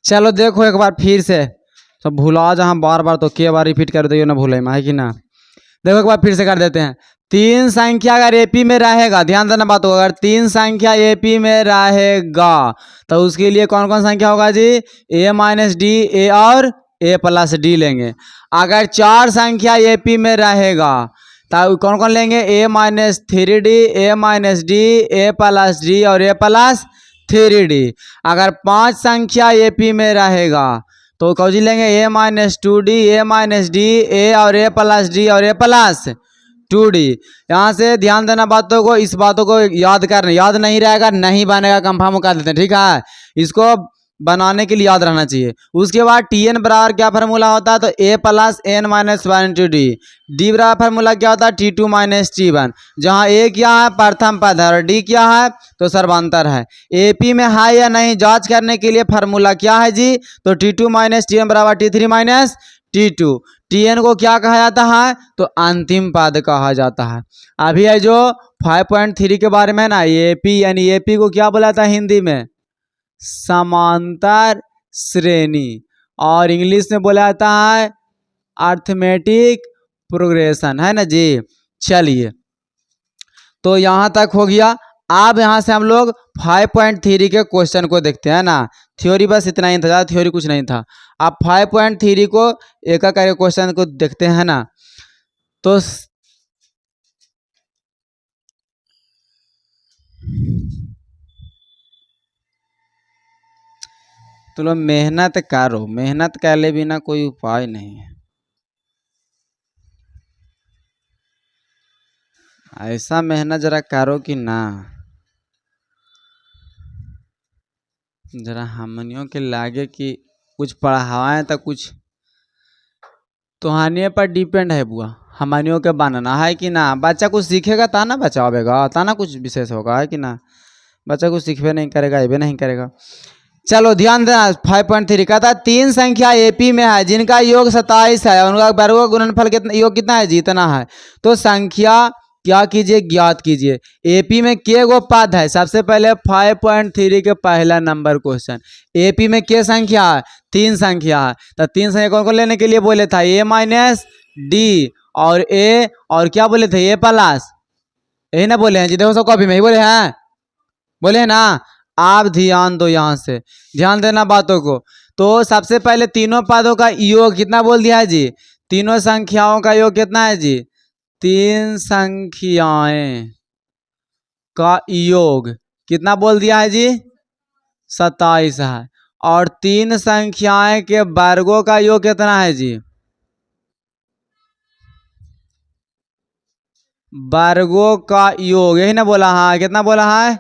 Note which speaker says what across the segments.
Speaker 1: चलो देखो एक बार फिर से, सब भूला जहाँ बार बार तो के बार रिपीट कर दो ना भूले है कि ना। देखो एक बार फिर से कर देते हैं। तीन संख्या अगर एपी में रहेगा, ध्यान देना बात हो, अगर तीन संख्या एपी में रहेगा तो उसके लिए कौन कौन संख्या होगा जी? ए माइनस डी, ए और ए प्लस डी लेंगे। अगर चार संख्या एपी में रहेगा तो कौन कौन लेंगे? ए माइनस थ्री डी, ए माइनस डी, ए प्लस डी और ए प्लस थ्री डी। अगर पांच संख्या एपी में रहेगा तो कौन सी लेंगे? ए माइनस टू डी, ए माइनस डी, ए और ए प्लस डी और ए प्लस टू डी। यहाँ से ध्यान देना बातों को, इस बातों को याद करना, याद नहीं रहेगा नहीं बनेगा, कंफर्म कर देते हैं, ठीक है। इसको बनाने के लिए याद रहना चाहिए। उसके बाद टी एन बराबर क्या फार्मूला होता है? तो a plus n minus one two d. D बराबर फार्मूला क्या होता है? T two minus T one. जहाँ ए क्या है? प्रथम पद है, और डी क्या है? तो सर्वांतर है। एपी में है या नहीं जांच करने के लिए फार्मूला क्या है जी? तो T two minus T n बराबर T three minus T two. T n को क्या कहा जाता है? तो अंतिम पद कहा जाता है। अभी है जो 5.3 के बारे में ना, एपी यानी एपी को क्या बोला था हिंदी में? समांतर श्रेणी, और इंग्लिश में बोला जाता है अर्थमेटिक प्रोग्रेशन, है ना जी। चलिए तो यहाँ तक हो गया। अब यहाँ से हम लोग 5.3 के क्वेश्चन को देखते हैं ना। थ्योरी बस इतना ही था, ज़्यादा थ्योरी कुछ नहीं था। अब 5.3 को एक एक करके क्वेश्चन को देखते हैं ना। तो लो मेहनत करो, मेहनत कर ले बिना कोई उपाय नहीं है। ऐसा मेहनत जरा करो कि ना, जरा हमनियों के लागे कि कुछ पढ़ाएं तो कुछ तुहानिए पर डिपेंड है बुआ, हमनियों के बनना है कि ना। बच्चा कुछ सीखेगा ताना बचावेगा, ताना कुछ विशेष होगा, है कि ना। बच्चा कुछ सीखबे नहीं करेगा, ये भी नहीं करेगा। चलो ध्यान देना। 5.3 कहता है तीन संख्या एपी में है जिनका योग 27 है, उनका वर्गों का गुणनफल कितना, योग कितना है? जितना है। तो संख्या क्या कीजिए? ज्ञात कीजिए। एपी में के गो पद है? सबसे पहले 5.3 के पहला नंबर क्वेश्चन, एपी में के संख्या है? तीन संख्या है। तो तीन संख्या कौन कौन लेने के लिए बोले था? ए माइनस डी और ए, और क्या बोले थे? ए प्लस, यही ना बोले हैं जी। देखो सब कॉपी में ही बोले हैं, बोले हैं ना। आप ध्यान दो, यहाँ से ध्यान देना बातों को। तो सबसे पहले तीनों पदों का योग कितना बोल दिया है जी? तीनों संख्याओं का योग कितना है जी? तीन संख्याएं का योग कितना बोल दिया है जी? 27 है। और तीन संख्याएं के वर्गों का योग कितना है जी? वर्गों का योग, यही ना बोला? हाँ, कितना बोला है?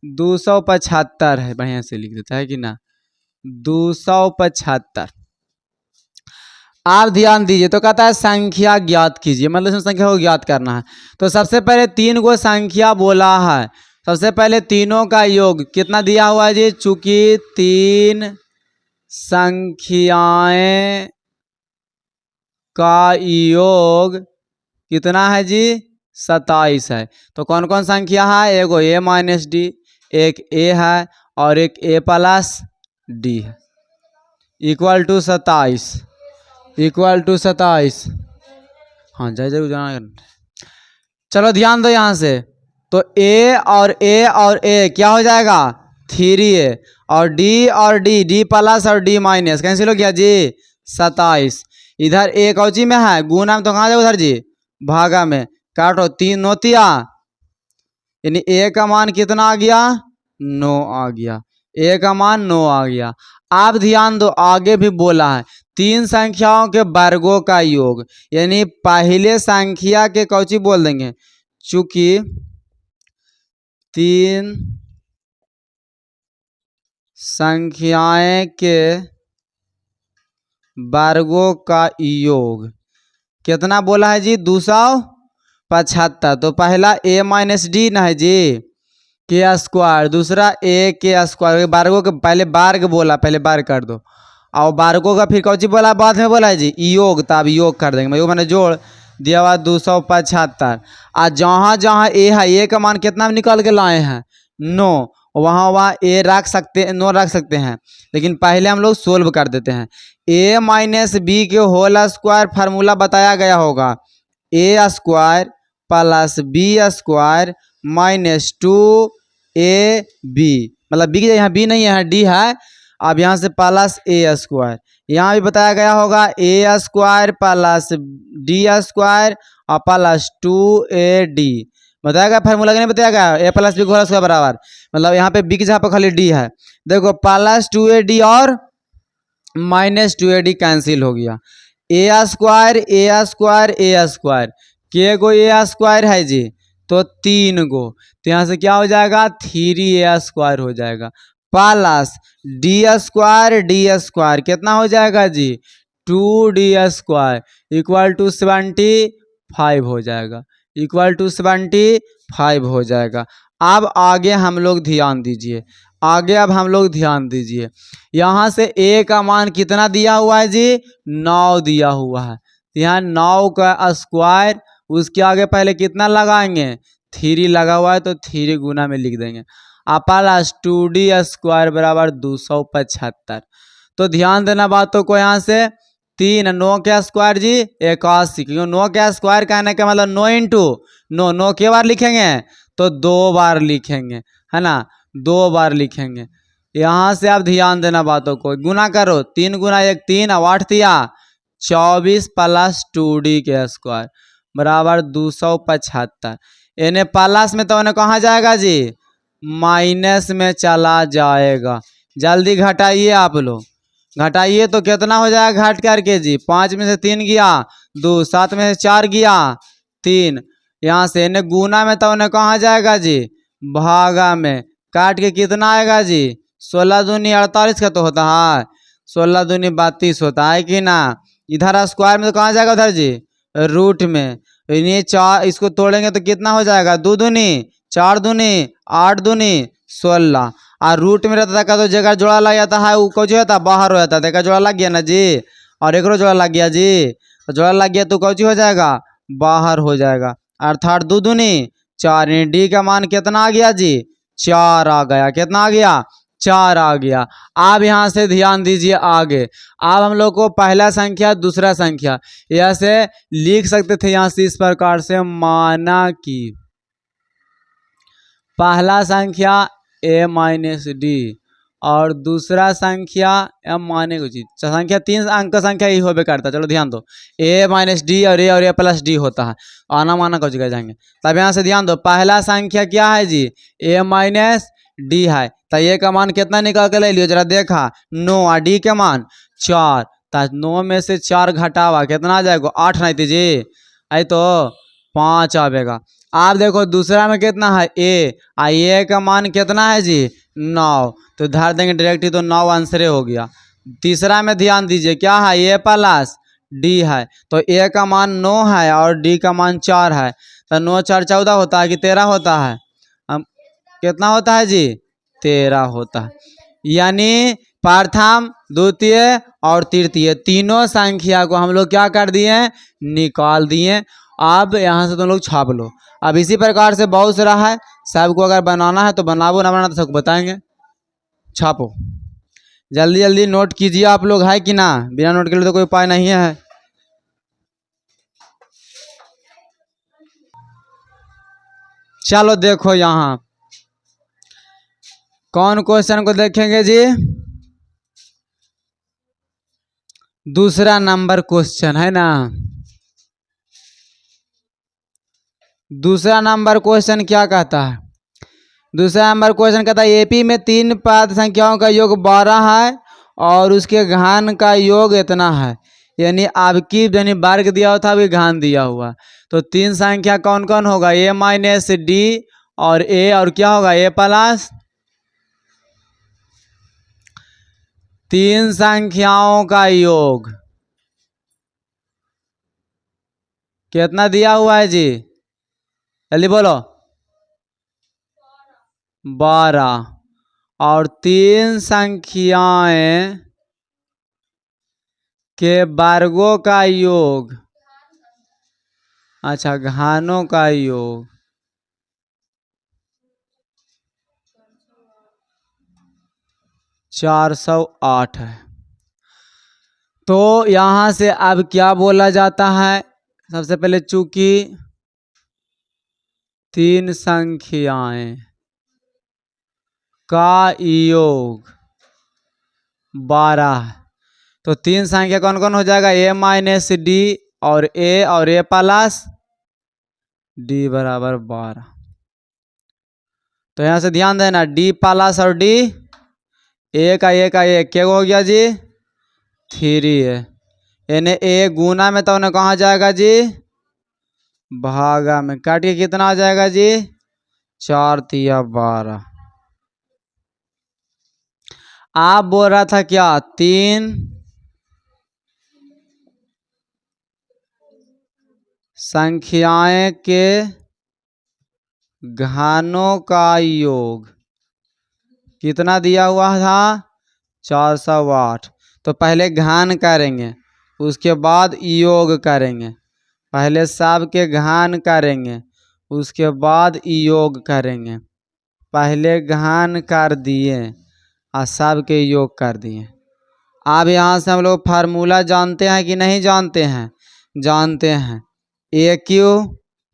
Speaker 1: 275 है। बढ़िया से लिख देता है कि ना, 275। आप ध्यान दीजिए। तो कहता है संख्या ज्ञात कीजिए, मतलब इसमें संख्या को ज्ञात करना है। तो सबसे पहले तीन को संख्या बोला है, सबसे पहले तीनों का योग कितना दिया हुआ है जी? चूंकि तीन संख्याएं का योग कितना है जी? 27 है। तो कौन कौन संख्या है? एगो ए माइनस डी, एक ए है और एक ए प्लस डी है। Equal to 27, equal to 27। हाँ जय जरूर जाना। चलो ध्यान दो यहाँ से। तो ए और ए और ए क्या हो जाएगा? 3a, और डी, डी प्लस और डी माइनस कैंसिल हो गया जी? 27। इधर ए कौची में है? गुना में, तो कहाँ जाए उधर जी? भागा में। काटो, तीन नोतिया, यानी ए का मान कितना आ गया? 9 आ गया। ए का मान 9 आ गया। आप ध्यान दो, आगे भी बोला है तीन संख्याओं के वर्गों का योग, यानी पहले संख्या के कौची बोल देंगे? चूंकि तीन संख्याएं के वर्गों का योग कितना बोला है जी? 275। तो पहला ए माइनस डी ना है जी, के स्क्वायर, दूसरा ए के स्क्वायर। वर्गों के पहले वर्ग बोला, पहले वर्ग कर दो, और वर्गों का फिर कौची बोला? बाद में बोला है जी योग, तब योग कर देंगे। योग मैंने जोड़ दिया हुआ 275। और जहाँ जहाँ ए है, ए का मान कितना में निकाल के लाए हैं? 9। वहाँ वहाँ ए रख सकते, नो रख सकते हैं, लेकिन पहले हम लोग सोल्व कर देते हैं। ए माइनस बी के होल स्क्वायर फार्मूला बताया गया होगा, a square plus b square minus 2ab, मतलब बी की जगह यहाँ बी नहीं है, यहाँ डी है। अब यहाँ से प्लस ए स्क्वायर, यहाँ भी बताया गया होगा a square plus D square और प्लस 2ad बताया गया, फार्मूला नहीं बताया गया, ए प्लस बी होल स्क्वायर बराबर, मतलब यहाँ पे बी की जगह पर खाली डी है। देखो प्लस 2ad और माइनस 2ad कैंसिल हो गया, ए स्क्वायर ए स्क्वायर ए स्क्वायर, के गो ए स्क्वायर है जी, तो 3 गो, तो यहाँ से क्या हो जाएगा 3a स्क्वायर हो जाएगा, प्लस डी स्क्वायर कितना हो जाएगा जी 2d स्क्वायर इक्वल टू 75 हो जाएगा, इक्वल टू 75 हो जाएगा। अब आगे हम लोग ध्यान दीजिए, आगे अब हम लोग ध्यान दीजिए, यहाँ से a का मान कितना दिया हुआ है जी 9 दिया हुआ है, यहाँ 9 का स्क्वायर, उसके आगे पहले कितना लगाएंगे 3 लगा हुआ है तो 3 गुना में लिख देंगे, प्लस 2d स्क्वायर बराबर 275। तो ध्यान देना बातों को, यहाँ से 3 9 के स्क्वायर जी 81, क्योंकि 9 के स्क्वायर कहने का मतलब 9 इंटू 9, 9 के बार लिखेंगे तो 2 बार लिखेंगे, है ना, 2 बार लिखेंगे। यहाँ से आप ध्यान देना बातों को, गुना करो, 3 गुना 1 3 और 8 दिया 24 प्लस 2d के स्क्वायर बराबर 275। इन्हें प्लस में तो उन्हें कहाँ जाएगा जी माइनस में चला जाएगा, जल्दी घटाइए आप लोग, घटाइए तो कितना हो जाएगा घट करके जी 5 में से 3 गया 2, 7 में से 4 गया 3, यहाँ से इन्हें गुना में तो उन्हें कहाँ जाएगा जी भागा में, काट के कितना आएगा जी 16 दूनी 48 का तो होता है, 16 दूनी 32 होता है कि ना, इधर स्क्वायर में तो कहाँ जाएगा उधर जी रूट में, ये 4 इसको तोड़ेंगे तो कितना हो जाएगा 2 दूनी 4 दूनी 8 दूनी 16, और रूट में रहता था तो जगह जोड़ा लग जाता है, वो कौची होता बाहर हो जाता है, देखा जोड़ा लग गया ना जी, और एक जोड़ा लग गया जी, तो जोड़ा लग गया तो कौची हो जाएगा बाहर हो जाएगा, अर्थात 2 दूनी 4, डी का मान कितना आ गया जी 4 आ गया, कितना आ गया 4 आ गया। अब यहाँ से ध्यान दीजिए आगे, अब हम लोग को पहला संख्या दूसरा संख्या ऐसे लिख सकते थे, यहाँ से इस प्रकार से, माना कि पहला संख्या a माइनस डी और दूसरा संख्या m माने कुछ संख्या 3 अंक का संख्या ही होबे करता है, चलो ध्यान दो, a माइनस डी और a प्लस डी होता है, आना माना कुछ कह जाएंगे, तब यहाँ से ध्यान दो, पहला संख्या क्या है जी a माइनस डी है, तो a का मान कितना निकाल के ले लियो जरा देखा 9 और डी के मान 4, तो 9 में से 4 घटावा कितना आ जाएगा 8 नहीं थी जी, आई तो 5 आवेगा। आप देखो दूसरा में कितना है ए का मान कितना है जी 9, तो धर देंगे डायरेक्ट ही, तो 9 आंसर हो गया। तीसरा में ध्यान दीजिए क्या है ए प्लस डी है, तो ए का मान 9 है और डी का मान 4 है, तो 9 4 14 होता है कि 13 होता है, कितना होता है जी 13 होता है, यानी प्रथम द्वितीय और तृतीय तीनों संख्या को हम लोग क्या कर दिए निकाल दिए। अब यहाँ से तुम लोग छाप लो। अब इसी प्रकार से बहुत सारा है, सबको अगर बनाना है तो बनाओ, ना बनाना तो सबको बताएंगे। छापो जल्दी जल्दी, नोट कीजिए आप लोग, है कि ना, बिना नोट के लिए तो कोई उपाय नहीं है। चलो देखो यहाँ कौन क्वेश्चन को देखेंगे जी, दूसरा नंबर क्वेश्चन है ना। दूसरा नंबर क्वेश्चन क्या कहता है, दूसरा नंबर क्वेश्चन कहता है एपी में 3 पाद संख्याओं का योग 12 है और उसके घान का योग इतना है, यानी आपकी यानी वर्ग दिया हुआ था, अभी घान दिया हुआ, तो 3 संख्या कौन कौन होगा ए माइनस डी और ए, और क्या होगा ए प्लस, 3 संख्याओं का योग कितना दिया हुआ है जी, जल्दी बोलो 12, और 3 संख्याएं के वर्गों का योग, अच्छा घानों का योग 408 है। तो यहाँ से अब क्या बोला जाता है, सबसे पहले चूंकि तीन संख्याएं का योग 12, तो तीन संख्या कौन कौन हो जाएगा, a माइनस डी और a प्लस डी बराबर 12। तो यहाँ से ध्यान देना, डी प्लस और डी ए का एक क्या हो गया जी, 3 है। यानी ए गुना में तो उन्हें कहाँ जाएगा जी, भागा में, काट के कितना आ जाएगा जी, 4 तिया 12। आप बोल रहा था क्या, 3 संख्याएं के घनों का योग कितना दिया हुआ था, 408। तो पहले घन करेंगे, उसके बाद योग करेंगे। पहले सब के घन करेंगे, उसके बाद योग करेंगे। पहले घन कर दिए और सब के योग कर दिए। अब यहाँ से हम लोग फार्मूला जानते हैं कि नहीं जानते हैं, जानते हैं। A Q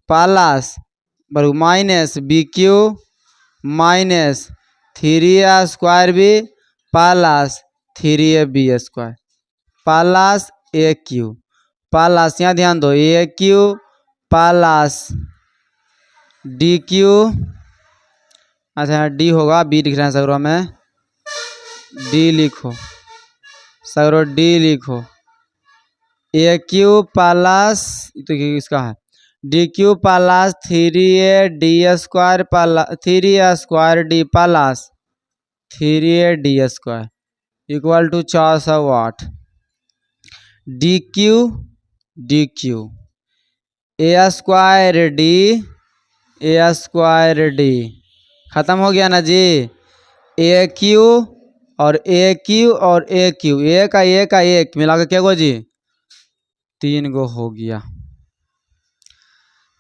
Speaker 1: plus minus B Q minus 3a square b plus 3ab square plus a Q plus, यहाँ ध्यान दो, a Q plus D cube, अच्छा डी होगा, बी लिख रहे हैं सगरों में, डी लिखो सगरों, डी लिखो, ए क्यू प्लस, तो इसका है D Q plus 3a D square plus 3a square D plus 3a D square equal to 408। D Q A square D खत्म हो गया ना जी। ए क्यू और ए क्यू और ए क्यू, ए का एक मिलाकर क्या गो जी, 3 गो हो गया।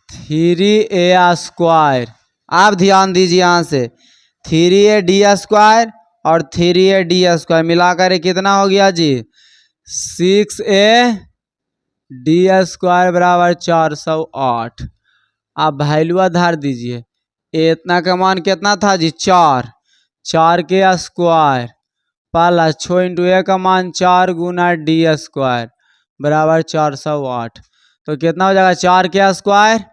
Speaker 1: 3a स्क्वायर, आप ध्यान दीजिए यहाँ से, 3a डी स्क्वायर और 3a डी स्क्वायर मिलाकर कितना हो गया जी, 6a डी स्क्वायर बराबर 408। आप वैल्यू धर दीजिए, इतना का मान कितना था जी, 4 के स्क्वायर प्लस 6 इंटू ए का मान 4 गुना डी स्क्वायर बराबर 408। तो कितना हो जाएगा, 4 के स्क्वायर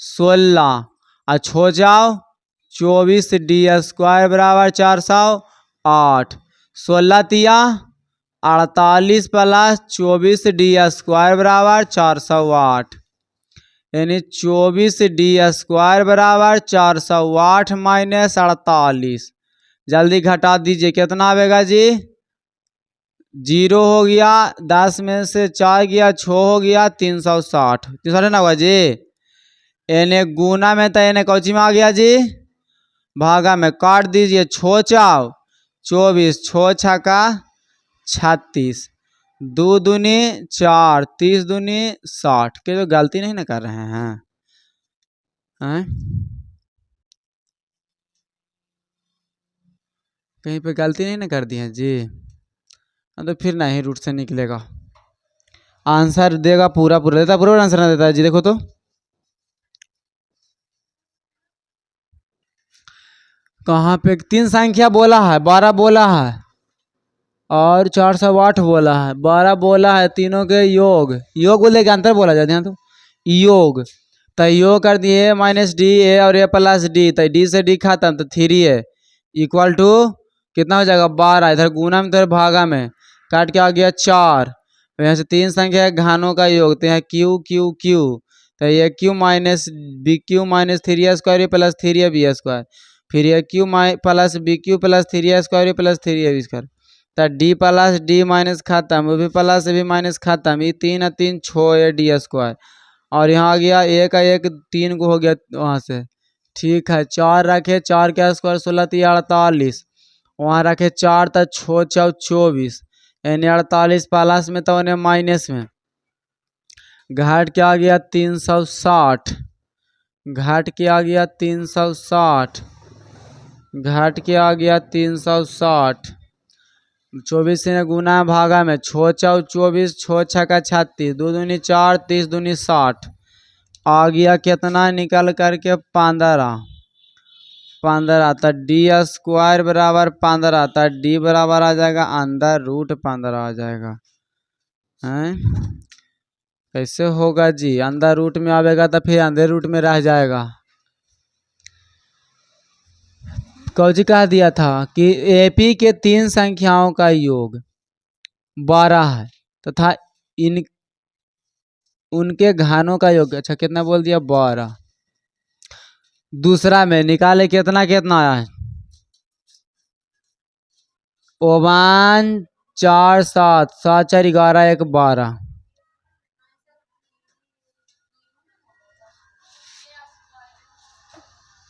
Speaker 1: 16 और 6 जाओ 24 डी स्क्वायर बराबर 408। 16 तिया 48 प्लस 24 डी स्क्वायर बराबर 408, यानी 24 डी स्क्वायर बराबर 408 माइनस 48। जल्दी घटा दीजिए, कितना आएगा जी, 0 हो गया, 10 में से 4 गया, 6 हो गया, 360 360 ना हुआ जी। एने गुना में तो एने कौची में आ गया जी, भागा में, काट दीजिए, 6 चाव 24, 6 छक्का 36, 2 दूनी 4, 30 दूनी 60 के, जो गलती नहीं ना कर रहे हैं, कहीं पे गलती नहीं ना कर दी है जी, तो फिर नहीं रूट से निकलेगा, आंसर देगा पूरा देता, पूरा आंसर ना देता है जी। देखो तो कहाँ पे 3 संख्या बोला है, 12 बोला है और 408 बोला है, 12 बोला है, तीनों के योग बोले के अंतर बोला जाता है, तो योग, तो योग कर दिए माइनस डी ए और ए प्लस डी, तो डी से डी खत्म, तो 3a इक्वल टू कितना हो जाएगा, 12। इधर गुना में, इधर भागा में, काट के आ गया 4। तो यहाँ से 3 संख्या है घनों का योग, तो यहाँ क्यू क्यू क्यू, तो ये Q minus B Q minus 3a square plus 3ab square, फिर ये Q plus B Q plus 3a square plus 3ab square, तो डी प्लस डी माइनस खत्म, वो भी प्लस भी माइनस खत्म, ये 3 और 3 6 डी स्क्वायर, और यहाँ आ गया ए का एक 3 को हो गया वहाँ से, ठीक है। 4 रखे, 4 के स्क्वायर 16 तिया 48, वहाँ रखे 4 तो 6 4 24, यानी 48 प्लस में तो उन्हें माइनस में, घाट के आ गया 360, घाट के आ गया 360, घाट के आ गया 360, 24 से गुना है भागा में, 6 चौ 24, 6 छक्का 36, 2 दूनी 4, 30 दूनी 60, आ गया कितना निकल करके 15 तो डी स्क्वायर बराबर 15, तो डी बराबर आ जाएगा अंदर रूट 15 आ जाएगा। हैं कैसे होगा जी? अंदर रूट में आवेगा तो फिर अंदर रूट में रह जाएगा। कौजी कहा दिया था कि एपी के 3 संख्याओं का योग 12 है तथा इन उनके घानों का योग, अच्छा कितना बोल दिया 12। दूसरा में निकाले कितना कितना आया है, 1 4 7 7 4 11 1 12।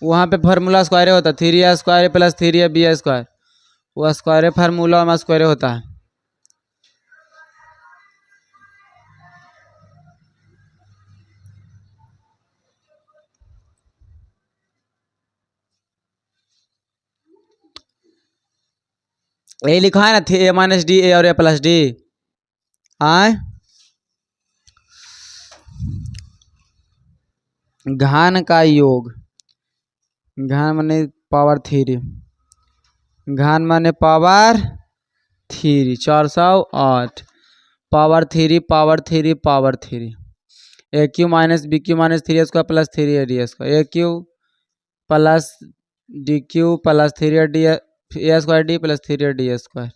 Speaker 1: वहाँ पे फार्मूला स्क्वायर होता है 3a square plus 3ab square, वो स्क्वायर फार्मूला में स्क्वायर होता है। ए लिखा है ना a माइनस डी ए और a प्लस डी। आए घान का योग, घान माने पावर 3, घान माने power 3, 408 power 3 power 3 power 3, A Q minus B Q minus 3 square plus 3 D square, A Q plus D Q plus 3 D A square D plus 3 D square.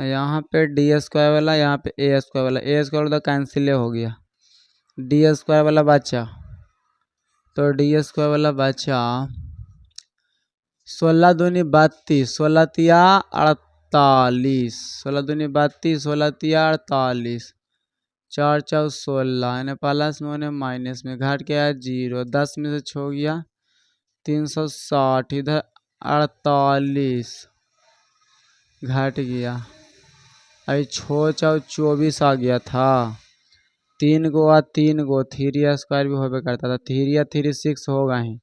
Speaker 1: यहाँ पे डी स्क्वायर वाला, यहाँ पे ए स्क्वायर वाला, ए square वाला cancel हो गया, D square वाला बचा, तो डी स्क्वायर वाला बचा 16 दूनी 32, 16 तिया 48, 16 दूनी 32, 16 तिया 48, 4 4 16, यानी प्लस में उन्हें माइनस में घट गया 0, 10 में से छो गया 360, इधर 48 घट गया, अभी 6 4 24 आ गया था, 3 गो 3 गो 3 स्क्वायर भी होबे करता था, 3 3 6 होगा ही,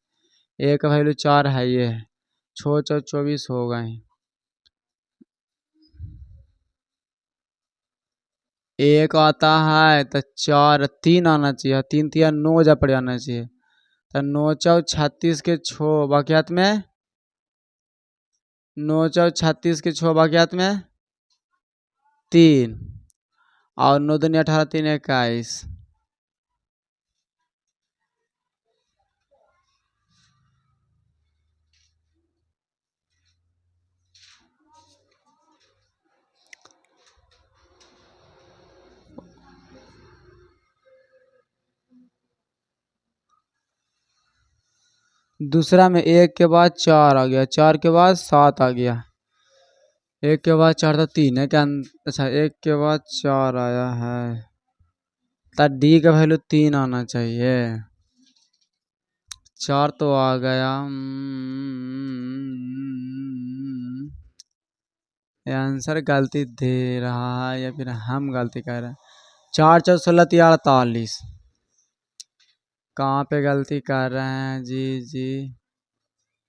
Speaker 1: एक वैल्यू 4 है, ये है 6 4 24 होगा ही, एक आता है तो 4 3 आना चाहिए, 3 3 9 जा पड़ जाना चाहिए, तो 9 4 36 के 6 बाकियात में, 9 4 36 के 6 बाकियात में 3, और 9 दूनी 18 3 21। दूसरा में 1 के बाद 4 आ गया, 4 के बाद 7 आ गया, 1 के बाद 4 तो 3 है क्या, अच्छा 1 के बाद 4 आया है, तो डी का वैल्यू 3 आना चाहिए, 4 तो आ गया, ये आंसर गलती दे रहा है या फिर हम गलती कर रहे हैं, 4 4 16 3 48, कहाँ पे गलती कर रहे हैं जी जी,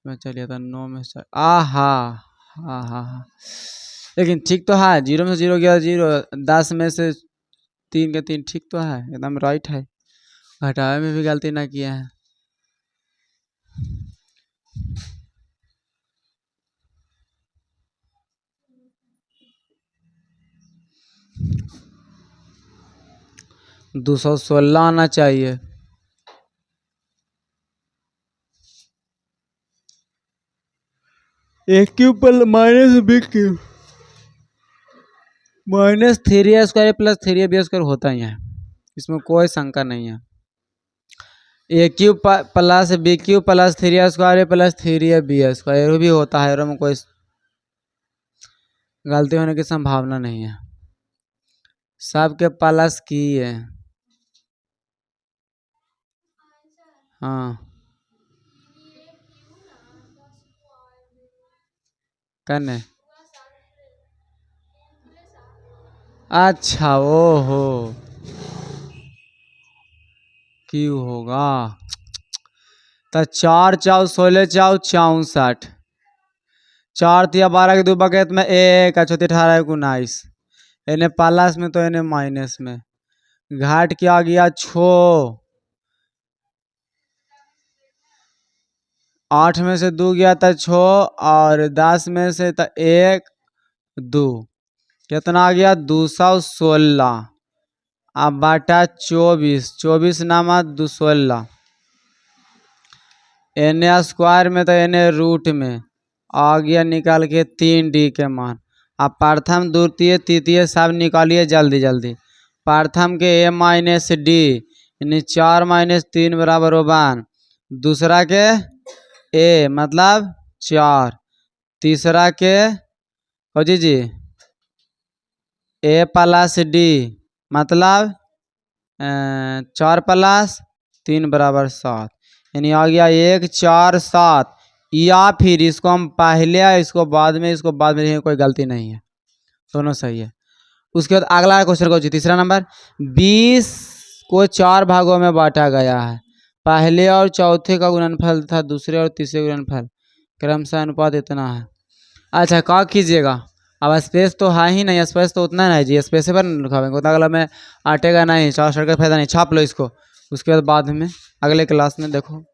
Speaker 1: मैं चलिए था 9 में से हाँ हाँ हाँ, लेकिन ठीक तो है, 0 में से 0 गया 0, 10 में से 3 के 3 ठीक तो है, एकदम राइट है, घटावे में भी गलती ना किया है। $216 आना चाहिए, a cube minus b cube minus 3 square plus 3 b square होता ही है, इसमें कोई शंका नहीं है, a cube plus b cube plus 3 square plus 3 b square भी होता है, और में कोई गलती होने की संभावना नहीं है, सबके प्लस की है। हाँ करने, अच्छा ओहो क्यों होगा, तो 4 4 16 4 64, 4 तिया 12 के 2 बकेत में 1 अच्छो 18 19 इन्हें प्लस में तो इन्हें माइनस में घाट क्या गया 6 8 में से 2 गया था 6 और 10 में से था 1 2 कितना आ गया 216 अब बाटा 24 नामा 216 एन स्क्वायर में तो एन रूट में आ गया निकाल के 3D के मान। अब प्रथम द्वितीय तृतीय सब निकालिए जल्दी जल्दी। प्रथम के a माइनस डी यानी 4 माइनस 3 बराबर 1। दूसरा के a मतलब 4। तीसरा के हो जी a प्लस डी मतलब 4 प्लस 3 बराबर 7 यानी आ गया 1 4 7। या फिर इसको हम पहले इसको बाद में कोई गलती नहीं है, दोनों सही है। उसके बाद अगला क्वेश्चन को तीसरा नंबर 20 को 4 भागों में बांटा गया है। पहले और चौथे का गुणनफल था दूसरे और तीसरे गुणनफल क्रमशः अनुपात इतना है। अच्छा क्या कीजिएगा, अब स्पेस तो है ही नहीं, स्पेस तो उतना नहीं जी, स्पेस पर लिखाएंगे उतना अगला में आटेगा नहीं, 4 का फायदा नहीं, छाप लो इसको। उसके बाद में अगले क्लास में देखो।